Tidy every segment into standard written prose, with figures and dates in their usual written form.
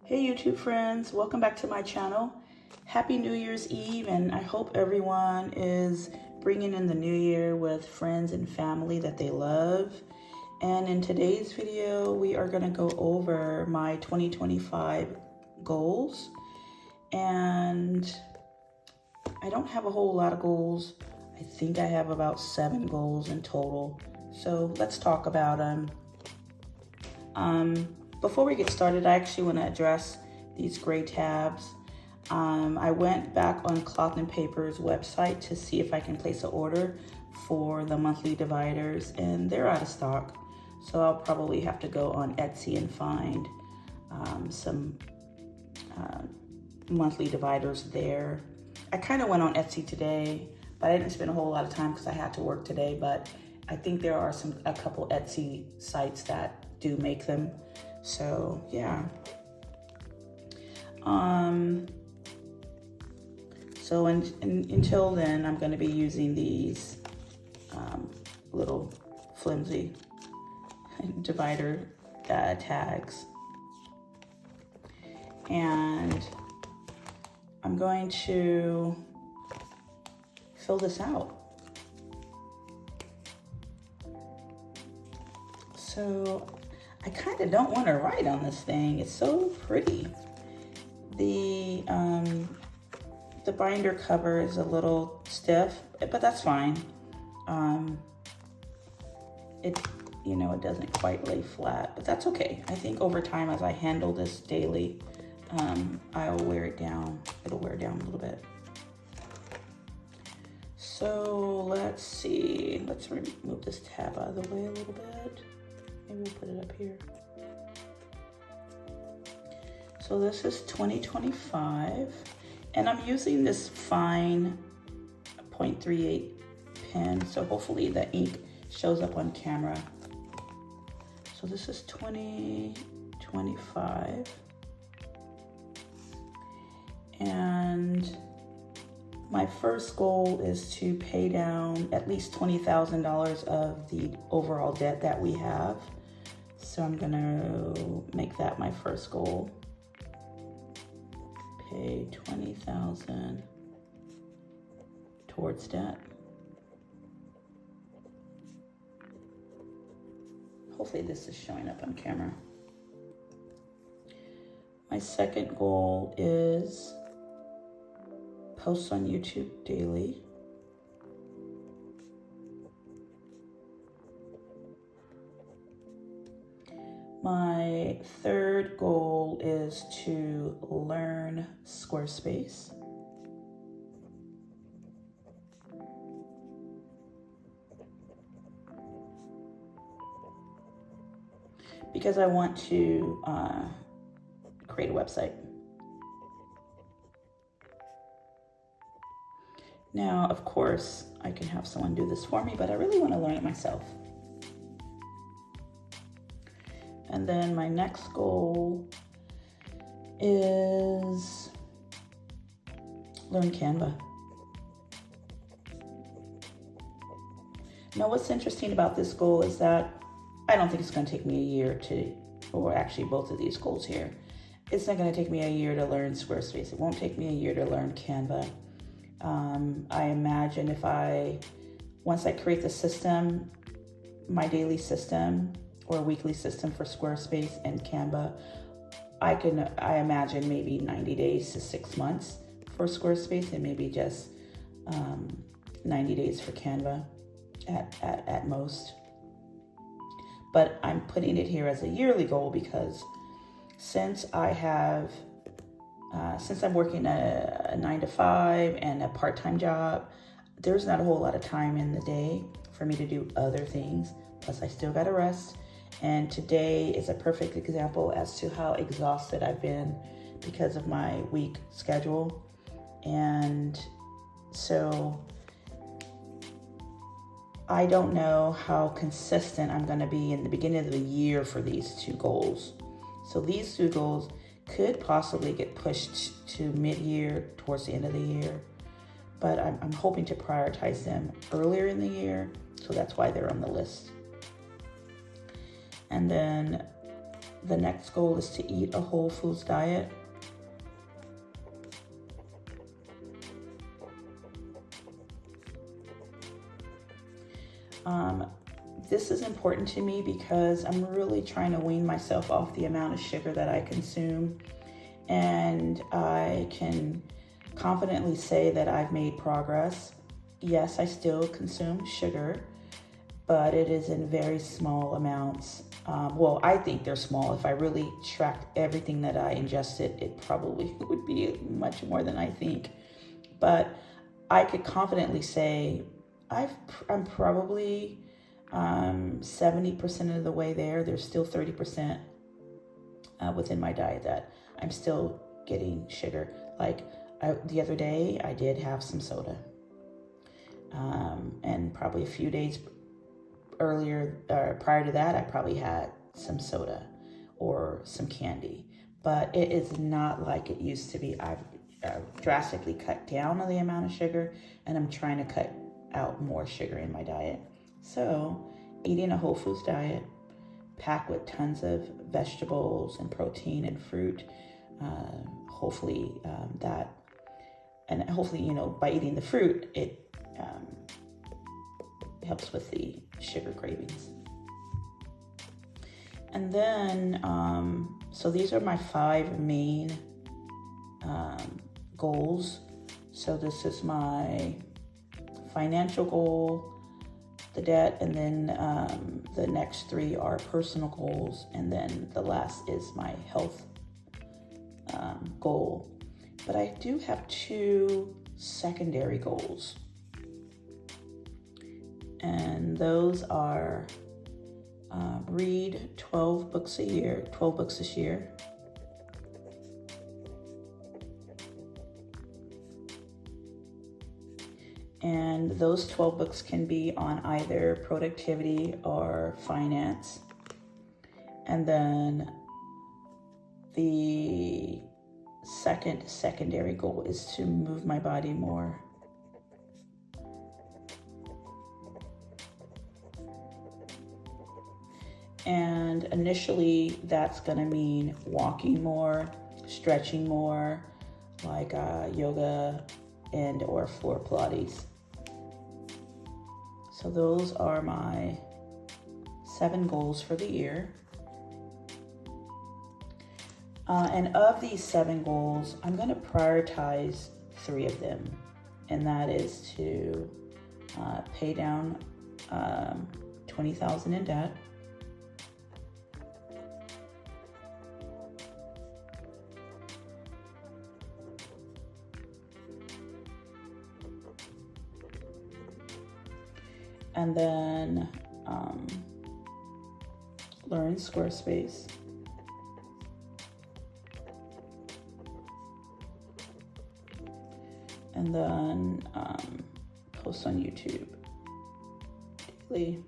Hey YouTube friends, welcome back to my channel. Happy New Year's Eve, and I hope everyone is bringing in the new year with friends and family that they love. And in today's video, we are going to go over my 2025 goals. And I don't have a whole lot of goals. I think I have about 7 goals in total. So let's talk about them. Before we get started, I actually want to address these gray tabs. I went back on Cloth and Paper's website to see if I can place an order for the monthly dividers, and they're out of stock. So I'll probably have to go on Etsy and find some monthly dividers there. I kind of went on Etsy today, but I didn't spend a whole lot of time because I had to work today. But I think there are a couple Etsy sites that do make them. So yeah. So until then, I'm going to be using these little flimsy divider tags, and I'm going to fill this out. So I kind of don't want to write on this thing. It's so pretty. The binder cover is a little stiff, but that's fine. It doesn't quite lay flat, but that's okay. I think over time, as I handle this daily, I'll wear it down. It'll wear down a little bit. So let's see. Let's remove this tab out of the way a little bit. Maybe we'll put it up here. So this is 2025, and I'm using this fine 0.38 pen, so hopefully the ink shows up on camera. So this is 2025, and my first goal is to pay down at least $20,000 of the overall debt that we have. So I'm gonna make that my first goal. Pay $20,000 towards debt. Hopefully this is showing up on camera. My second goal is post on YouTube daily. My third goal is to learn Squarespace. Because I want to create a website. Now, of course, I can have someone do this for me, but I really want to learn it myself. And then my next goal is learn Canva. Now, what's interesting about this goal is that I don't think it's going to take me a year or actually both of these goals here. It's not going to take me a year to learn Squarespace. It won't take me a year to learn Canva. I imagine once I create the system, my daily system or weekly system for Squarespace and Canva, I imagine maybe 90 days to 6 months for Squarespace and maybe just 90 days for Canva at most. But I'm putting it here as a yearly goal because since I'm working a 9-to-5 and a part-time job, there's not a whole lot of time in the day for me to do other things. Plus I still gotta rest. And today is a perfect example as to how exhausted I've been because of my week schedule. And so I don't know how consistent I'm going to be in the beginning of the year for these 2 goals. So these 2 goals could possibly get pushed to mid-year towards the end of the year, but I'm hoping to prioritize them earlier in the year. So that's why they're on the list. And then The next goal is to eat a whole foods diet. This is important to me because I'm really trying to wean myself off the amount of sugar that I consume. And I can confidently say that I've made progress. Yes, I still consume sugar, but it is in very small amounts. Well, I think they're small. If I really tracked everything that I ingested, it probably would be much more than I think. But I could confidently say I'm probably 70% of the way there. There's still 30% within my diet that I'm still getting sugar. Like the other day, I did have some soda. And probably a few days earlier, prior to that, I probably had some soda or some candy. But it is not like it used to be. I've drastically cut down on the amount of sugar, and I'm trying to cut out more sugar in my diet. So eating a whole foods diet, packed with tons of vegetables and protein and fruit, hopefully by eating the fruit, it helps with the sugar cravings. And then, so these are my 5 main goals. So this is my financial goal, the debt, and then the next 3 are personal goals, and then the last is my health goal. But I do have 2 secondary goals, and those are read 12 books this year. And those 12 books can be on either productivity or finance. And then the second secondary goal is to move my body more. And initially, that's going to mean walking more, stretching more, like yoga and or floor Pilates. So those are my 7 goals for the year. And of these 7 goals, I'm going to prioritize 3 of them. And that is to pay down $20,000 in debt. And then learn Squarespace. And then post on YouTube daily.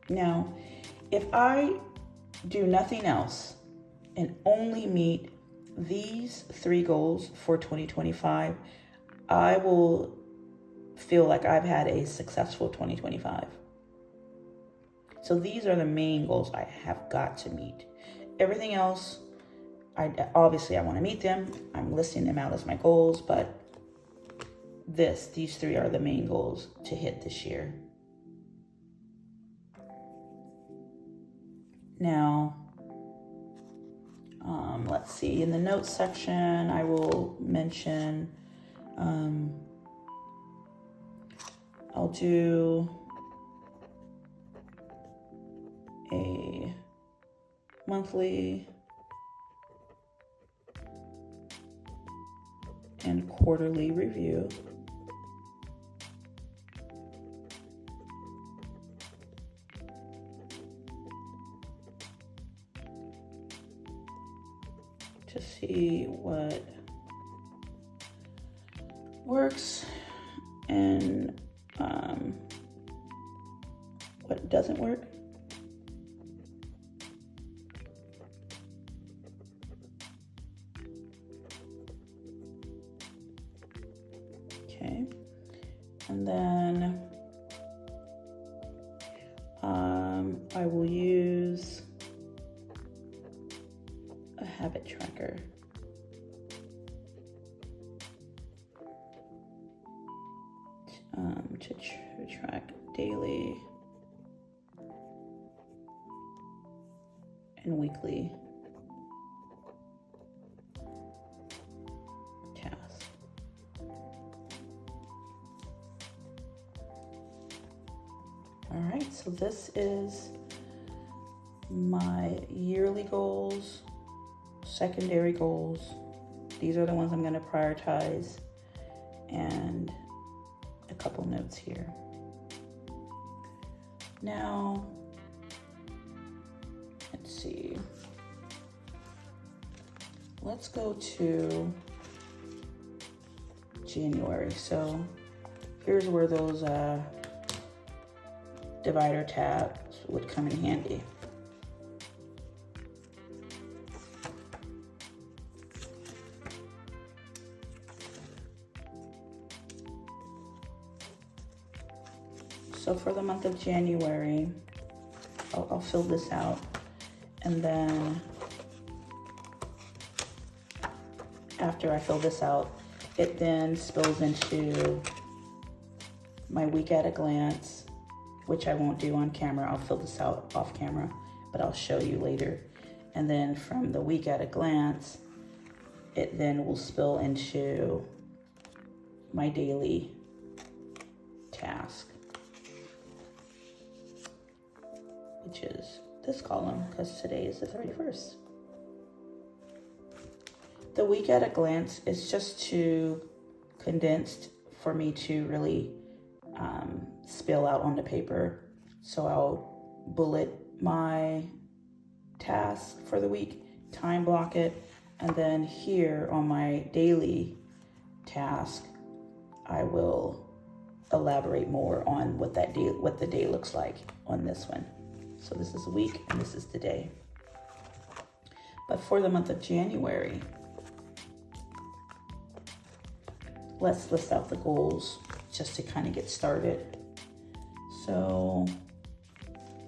Now, if I do nothing else and only meet these 3 goals for 2025, I will feel like I've had a successful 2025. So these are the main goals I have got to meet. Everything else, I want to meet them. I'm listing them out as my goals, but these 3 are the main goals to hit this year. Now, let's see, in the notes section, I will mention, I'll do a monthly and quarterly review. To see what works and what doesn't work. Okay, and then habit tracker. To track daily and weekly tasks. All right, so this is my yearly goals, secondary goals. These are the ones I'm going to prioritize, and a couple notes here. Now, let's see. Let's go to January. So here's where those divider tabs would come in handy. So for the month of January, I'll fill this out, and then after I fill this out, it then spills into my week at a glance, which I won't do on camera. I'll fill this out off camera, but I'll show you later. And then from the week at a glance, it then will spill into my daily task, which is this column, because today is the 31st. The week at a glance is just too condensed for me to really spill out on the paper. So I'll bullet my task for the week, time block it, and then here on my daily task, I will elaborate more on what the day looks like on this one. So this is a week and this is the day. But for the month of January, let's list out the goals just to kind of get started. So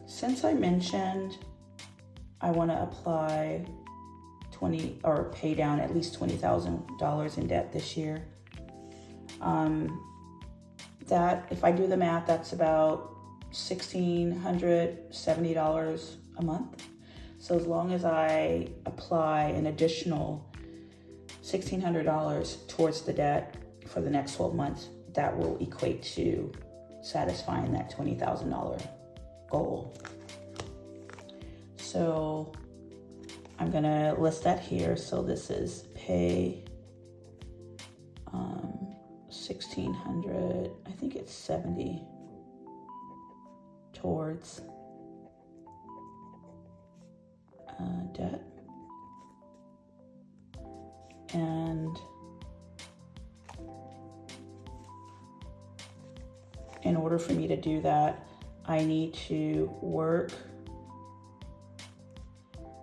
since I mentioned I want to apply pay down at least $20,000 in debt this year, that if I do the math, that's about $1,670 a month. So as long as I apply an additional $1,600 towards the debt for the next 12 months, that will equate to satisfying that $20,000 goal. So I'm gonna list that here. So this is pay 1,600, I think it's 70 towards debt. And in order for me to do that, I need to work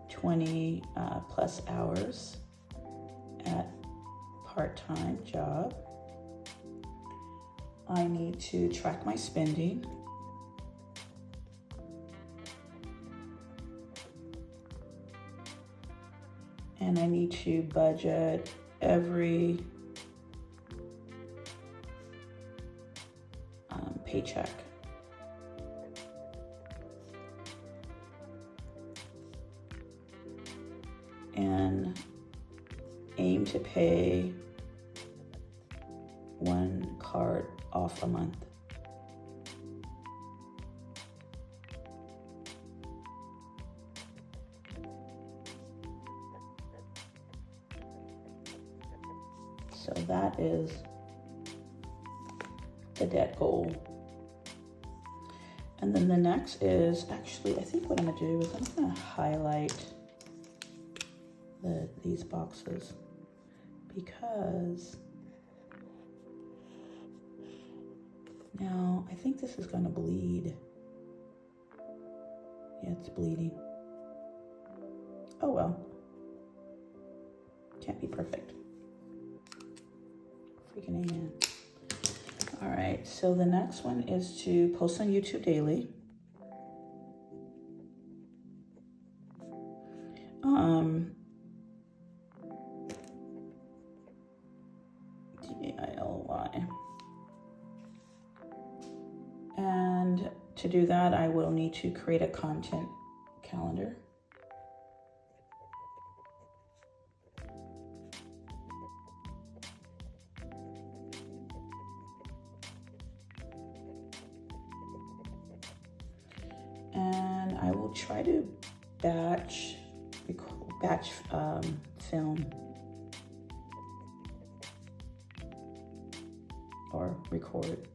20 plus hours at part-time job. I need to track my spending. And I need to budget every paycheck. And aim to pay one card off a month. So that is the debt goal. And then the next is, actually, I think what I'm gonna do is I'm gonna highlight these boxes, because now I think this is gonna bleed. Yeah, it's bleeding. Oh well, can't be perfect. Freaking amen. All right, so the next one is to post on YouTube daily. And to do that, I will need to create a content calendar. And I will try to batch film or record.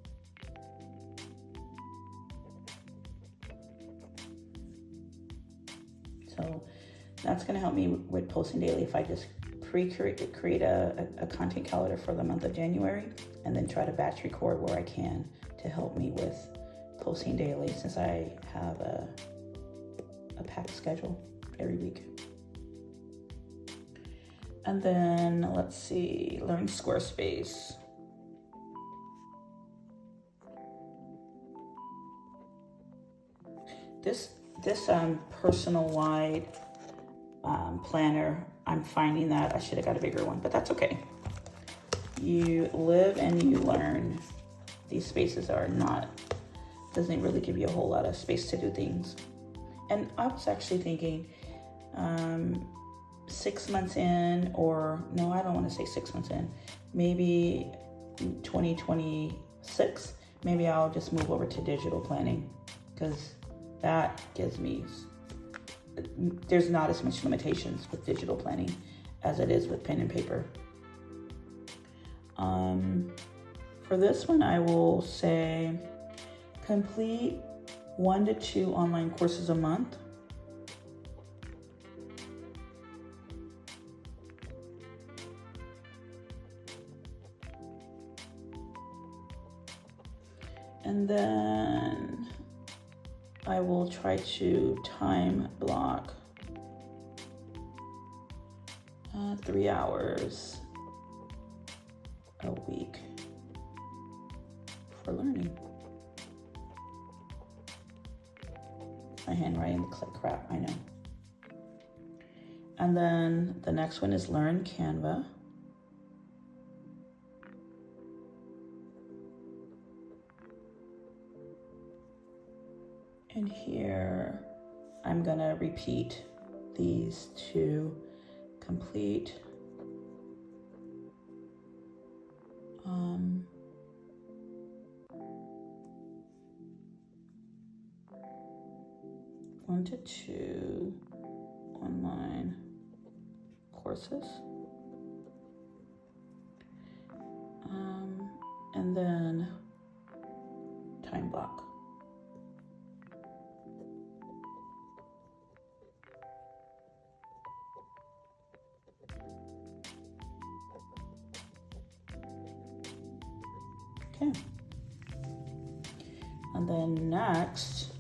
So that's going to help me with posting daily if I just create a content calendar for the month of January and then try to batch record where I can to help me with posting daily, since I have a packed schedule every week. And then let's see, learn Squarespace. This personal wide planner, I'm finding that I should have got a bigger one, but that's okay. You live and you learn. These spaces doesn't really give you a whole lot of space to do things. And I was actually thinking 6 months in, or no, I don't want to say 6 months in, maybe 2026, maybe I'll just move over to digital planning, because that gives me, there's not as much limitations with digital planning as it is with pen and paper. For this one, I will say complete 1 to 2 online courses a month. And then I will try to time block 3 hours a week for learning. My handwriting looks like crap, I know. And then the next one is learn Canva. And here I'm gonna repeat these to complete. 1 to 2 online courses. And then time block. Okay. And then next,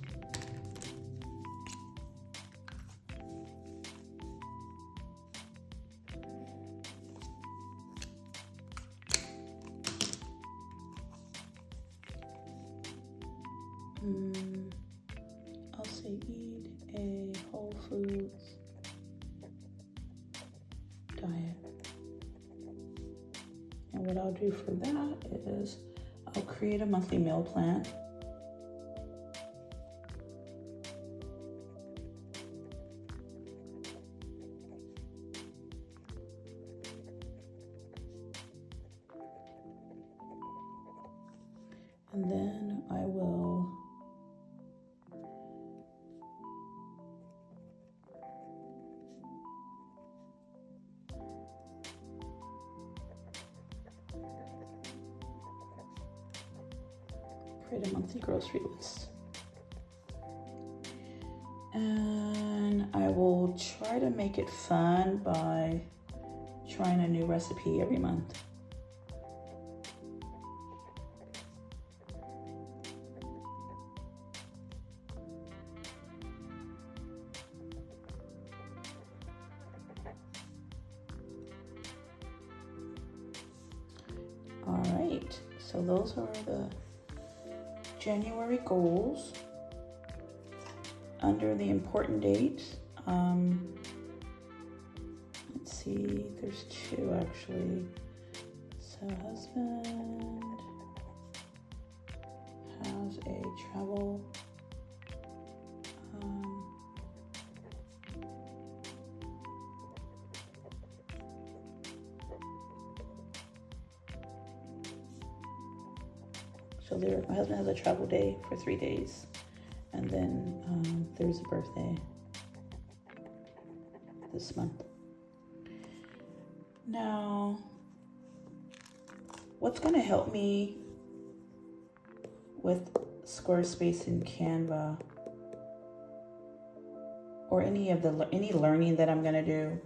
I'll say eat a whole foods diet. And what I'll do for that is I'll create a monthly meal plan. And then I will create a monthly grocery list. And I will try to make it fun by trying a new recipe every month. All right, so those are the January goals. Under the important dates, let's see, there's 2 actually. So husband, has a travel so there, my husband has a travel day for 3 days, and then there's a birthday this month. Now, what's going to help me with Squarespace and Canva, or any learning that I'm going to do,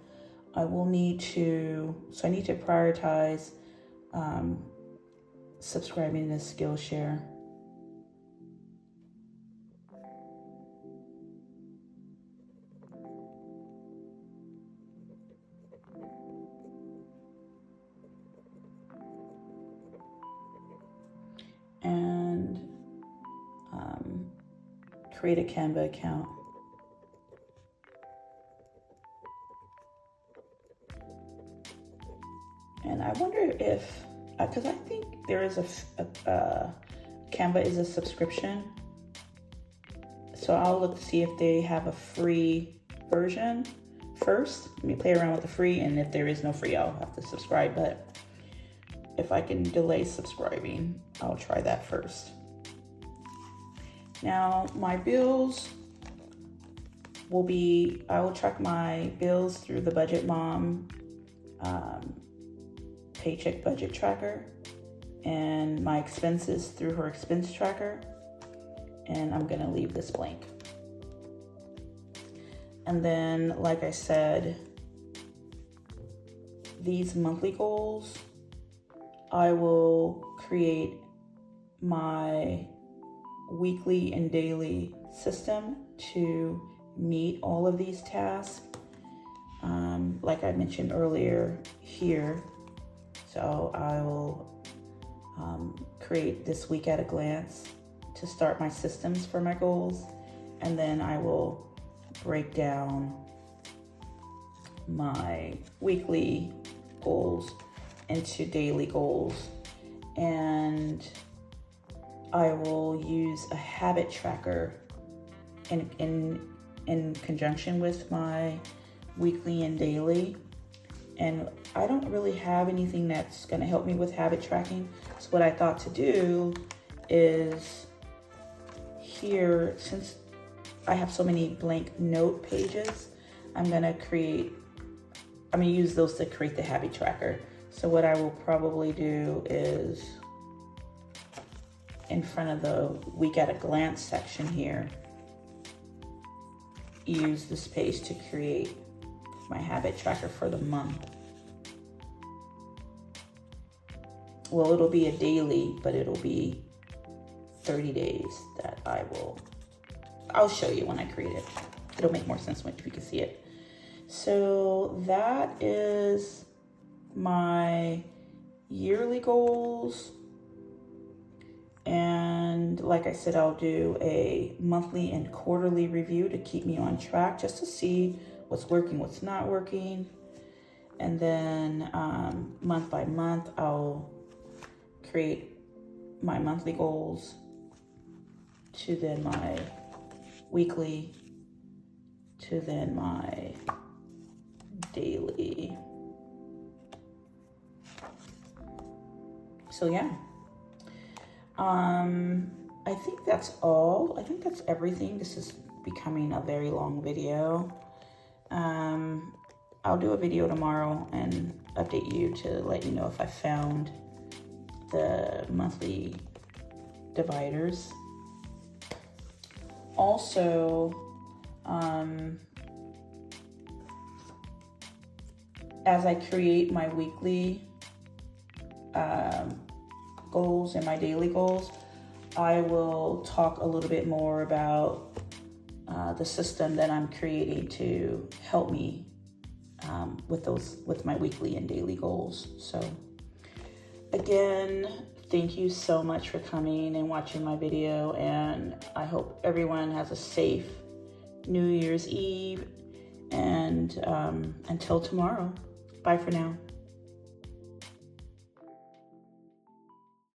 I need to prioritize subscribing to Skillshare. And create a Canva account. And I wonder if, because I think there is Canva is a subscription. So I'll look to see if they have a free version first. Let me play around with the free, and if there is no free, I'll have to subscribe. But if I can delay subscribing, I'll try that first. Now, my bills will be, I will track my bills through the Budget Mom paycheck budget tracker, and my expenses through her expense tracker. And I'm gonna leave this blank. And then, like I said, these monthly goals, I will create my weekly and daily system to meet all of these tasks, like I mentioned earlier here. So I will create this week at a glance to start my systems for my goals, and then I will break down my weekly goals into daily goals, and I will use a habit tracker in conjunction with my weekly and daily. And I don't really have anything that's going to help me with habit tracking. So what I thought to do is, here, since I have so many blank note pages, I'm going to use those to create the habit tracker. So what I will probably do is, in front of the week at a glance section here, use this page to create my habit tracker for the month. Well, it'll be a daily, but it'll be 30 days that I'll show you when I create it. It'll make more sense when you can see it. So that is my yearly goals. And like I said, I'll do a monthly and quarterly review to keep me on track, just to see what's working, what's not working. And then month by month, I'll create my monthly goals to then my weekly to then my daily. So yeah. I think that's all. I think that's everything. This is becoming a very long video. I'll do a video tomorrow and update you to let you know if I found the monthly dividers. Also, as I create my weekly goals and my daily goals, I will talk a little bit more about the system that I'm creating to help me with my weekly and daily goals. So again, thank you so much for coming and watching my video, and I hope everyone has a safe New Year's Eve, and until tomorrow, bye for now.